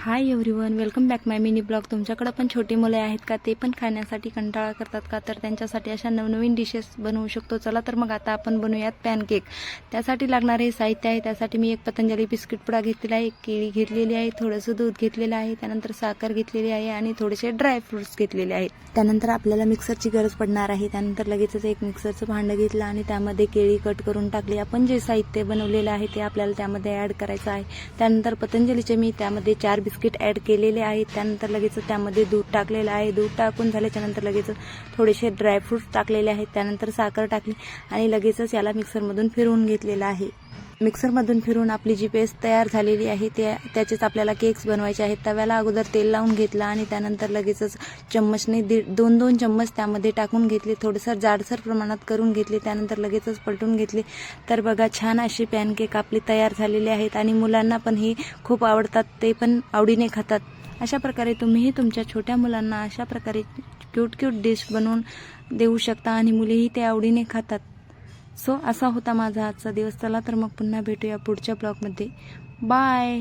Hi everyone, welcome back माय mini blog. तुमच्याकडे पण छोटी मुले आहेत का? ते पण खाण्यासाठी कंटाळा करतात का? तर त्यांच्यासाठी अशा नवनवीन डिशेस बनवू शकतो. चला तर मग आता आपण बनवूयात पॅनकेक. त्यासाठी लागणारे साहित्य आहे. त्यासाठी मी एक पतंजली बिस्किट पुडा घेतलेला आहे, एक केळी घेतलेली आहे, थोडंसं दूध घेतलेलं आहे, त्यानंतर साखर घेतलेली आहे आणि थोडेसे ड्रायफ्रुट्स घेतलेले आहेत. त्यानंतर आपल्याला मिक्सरची गरज पडणार आहे. त्यानंतर लगेचच एक मिक्सरचं भांडं घेतलं आणि त्यामध्ये केळी कट करून टाकली. आपण जे साहित्य बनवलेलं आहे ते आपल्याला त्यामध्ये ॲड करायचं आहे. त्यानंतर पतंजलीचे मी त्यामध्ये 4 बिस्किट ॲड केलेले आहेत. त्यानंतर लगेच त्यामध्ये दूध टाकलेलं आहे. दूध टाकून झाल्याच्या नंतर लगेच थोडेसे ड्रायफ्रुट्स टाकलेले आहेत. त्यानंतर साखर टाकली आणि लगेचच याला मिक्सरमधून फिरवून घेतलेलं आहे. मिक्सरमधून फिरून आपली जी पेस्ट तयार झालेली आहे त्याचेच आपल्याला केक्स बनवायचे आहेत. तव्याला अगोदर तेल लावून घेतलं आणि त्यानंतर लगेचच चम्मचने 2-2 चम्मच त्यामध्ये टाकून घेतले. थोडंसं जाडसर प्रमाणात करून घेतले. त्यानंतर लगेचच पलटून घेतले. तर बघा, छान अशी पॅनकेक आपली तयार झालेली आहेत आणि मुलांना पण ही खूप आवडतात. ते पण आवडीने खातात. अशा प्रकारे तुम्हीही तुमच्या छोट्या मुलांना अशा प्रकारे क्यूट डिश बनवून देऊ शकता आणि मुलेही ते आवडीने खातात. सो असा होता माझा आजचा दिवस. चला तर मग पुन्हा भेटूया पुढच्या ब्लॉगमध्ये. बाय.